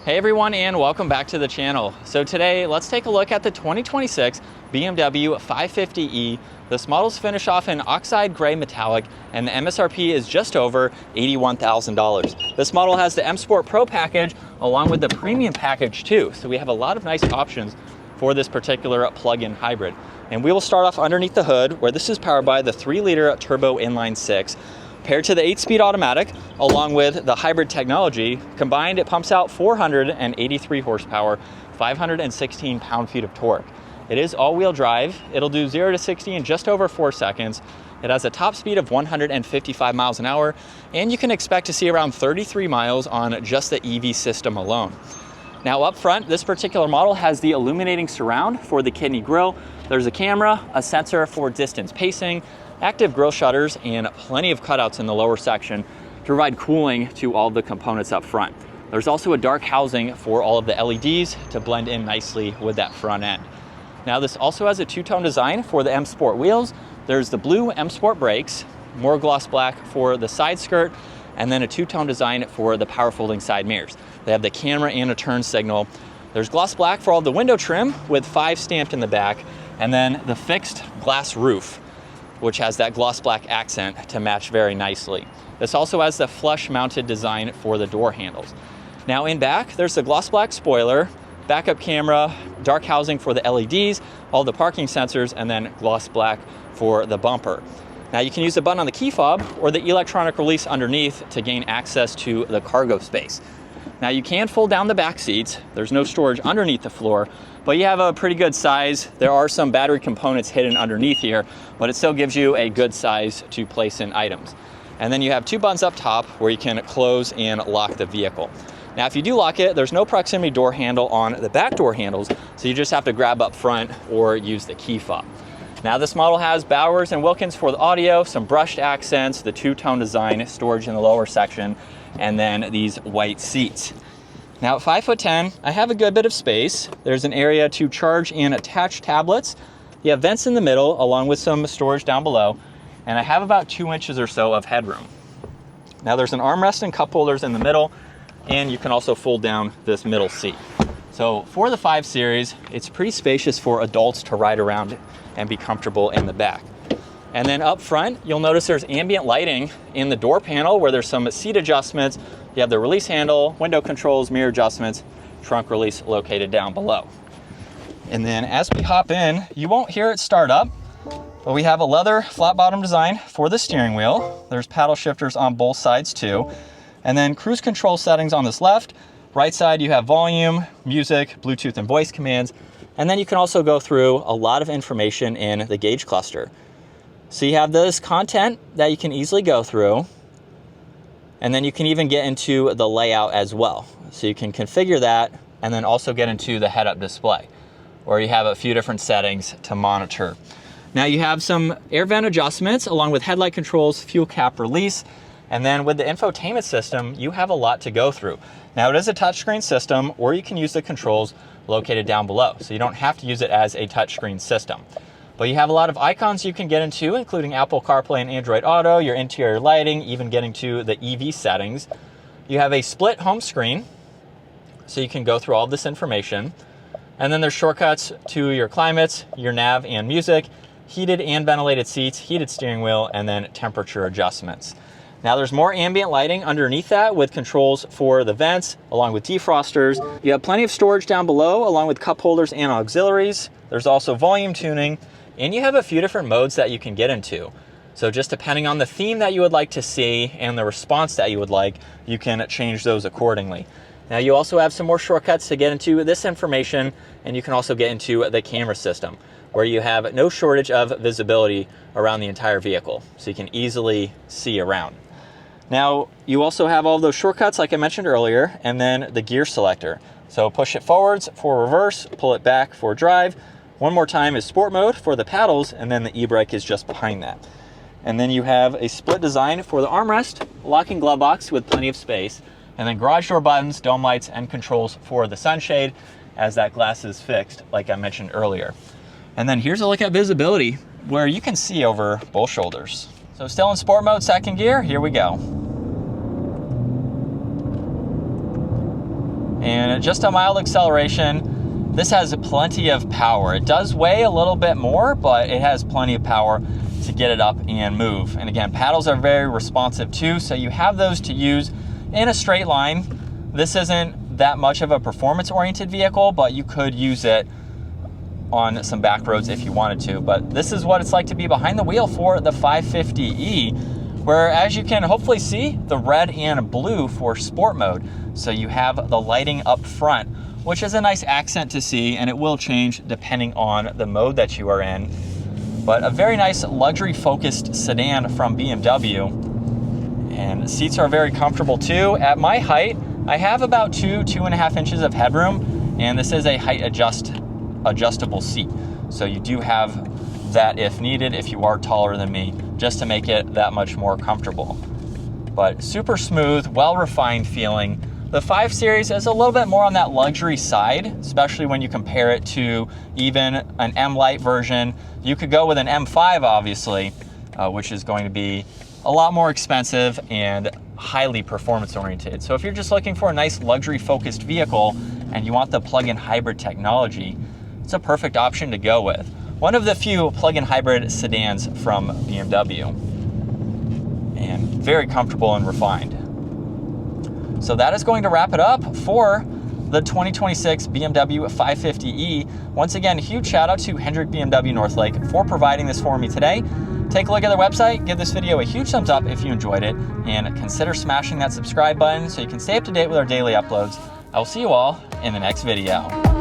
Hey everyone, and welcome back to the channel. So today, let's take a look at the 2026 BMW 550e. This model's finished off in oxide gray metallic, and the MSRP is just over $81,000. This model has the M Sport Pro package along with the premium package too. So we have a lot of nice options for this particular plug-in hybrid. And we will start off underneath the hood, where this is powered by the 3-liter turbo inline 6. Paired to the 8-speed automatic, along with the hybrid technology, combined it pumps out 483 horsepower, 516 pound-feet of torque. It is all-wheel drive. It'll do 0 to 60 in just over 4 seconds. It has a top speed of 155 miles an hour, and you can expect to see around 33 miles on just the EV system alone. Now up front, this particular model has the illuminating surround for the kidney grille. There's a camera, a sensor for distance pacing, active grille shutters, and plenty of cutouts in the lower section to provide cooling to all the components up front. There's also a dark housing for all of the LEDs to blend in nicely with that front end. Now this also has a two-tone design for the M Sport wheels. There's the blue M Sport brakes, more gloss black for the side skirt, and then a two-tone design for the power folding side mirrors. They have the camera and a turn signal. There's gloss black for all the window trim with 5 stamped in the back, and then the fixed glass roof, which has that gloss black accent to match very nicely. This also has the flush mounted design for the door handles. Now in back, there's the gloss black spoiler, backup camera, dark housing for the LEDs, all the parking sensors, and then gloss black for the bumper. Now you can use the button on the key fob or the electronic release underneath to gain access to the cargo space. Now you can fold down the back seats. There's no storage underneath the floor, but you have a pretty good size. There are some battery components hidden underneath here, but it still gives you a good size to place in items. And then you have 2 buttons up top where you can close and lock the vehicle. Now if you do lock it, there's no proximity door handle on the back door handles, so you just have to grab up front or use the key fob. Now this model has Bowers and Wilkins for the audio, some brushed accents, the two-tone design, storage in the lower section, and then these white seats. Now at 5'10", I have a good bit of space. There's an area to charge and attach tablets. You have vents in the middle along with some storage down below, and I have about 2 inches or so of headroom. Now there's an armrest and cup holders in the middle, and you can also fold down this middle seat. So for the 5 Series, it's pretty spacious for adults to ride around and be comfortable in the back. And then up front, you'll notice there's ambient lighting in the door panel where there's some seat adjustments. You have the release handle, window controls, mirror adjustments, trunk release located down below. And then as we hop in, you won't hear it start up, but we have a leather flat bottom design for the steering wheel. There's paddle shifters on both sides too. And then cruise control settings on this left. Right side, you have volume, music, Bluetooth, and voice commands. And then you can also go through a lot of information in the gauge cluster. So you have this content that you can easily go through, and then you can even get into the layout as well. So you can configure that and then also get into the head-up display, where you have a few different settings to monitor. Now you have some air vent adjustments along with headlight controls, fuel cap release, and then with the infotainment system, you have a lot to go through. Now it is a touchscreen system, or you can use the controls located down below. So you don't have to use it as a touchscreen system. But you have a lot of icons you can get into, including Apple CarPlay and Android Auto, your interior lighting, even getting to the EV settings. You have a split home screen, so you can go through all this information. And then there's shortcuts to your climates, your nav and music, heated and ventilated seats, heated steering wheel, and then temperature adjustments. Now there's more ambient lighting underneath that with controls for the vents, along with defrosters. You have plenty of storage down below, along with cup holders and auxiliaries. There's also volume tuning, and you have a few different modes that you can get into. So just depending on the theme that you would like to see and the response that you would like, you can change those accordingly. Now you also have some more shortcuts to get into this information, and you can also get into the camera system, where you have no shortage of visibility around the entire vehicle, so you can easily see around. Now you also have all those shortcuts like I mentioned earlier, and then the gear selector. So push it forwards for reverse, pull it back for drive. One more time is sport mode for the paddles, and then the e-brake is just behind that. And then you have a split design for the armrest, locking glove box with plenty of space, and then garage door buttons, dome lights, and controls for the sunshade as that glass is fixed like I mentioned earlier. And then here's a look at visibility where you can see over both shoulders. So still in sport mode, second gear, here we go. and just a mild acceleration. This has plenty of power. It does weigh a little bit more, but it has plenty of power to get it up and move. And again, paddles are very responsive too, so you have those to use in a straight line. This isn't that much of a performance-oriented vehicle, but you could use it on some back roads if you wanted to. But this is what it's like to be behind the wheel for the 550e, where, as you can hopefully see, the red and blue for sport mode. So you have the lighting up front, which is a nice accent to see, and it will change depending on the mode that you are in. But a very nice luxury-focused sedan from BMW. And seats are very comfortable too. At my height, I have about 2.5 inches of headroom, and this is a height adjustable seat. So you do have that if needed, if you are taller than me, just to make it that much more comfortable. But super smooth, well-refined feeling. The 5 Series is a little bit more on that luxury side, especially when you compare it to even an M Lite version. You could go with an M5, obviously, which is going to be a lot more expensive and highly performance oriented. So if you're just looking for a nice luxury focused vehicle and you want the plug-in hybrid technology, it's a perfect option to go with. One of the few plug-in hybrid sedans from BMW, and very comfortable and refined. So that is going to wrap it up for the 2026 BMW 550e. Once again, huge shout out to Hendrick BMW Northlake for providing this for me today. Take a look at their website, give this video a huge thumbs up if you enjoyed it, and consider smashing that subscribe button so you can stay up to date with our daily uploads. I will see you all in the next video.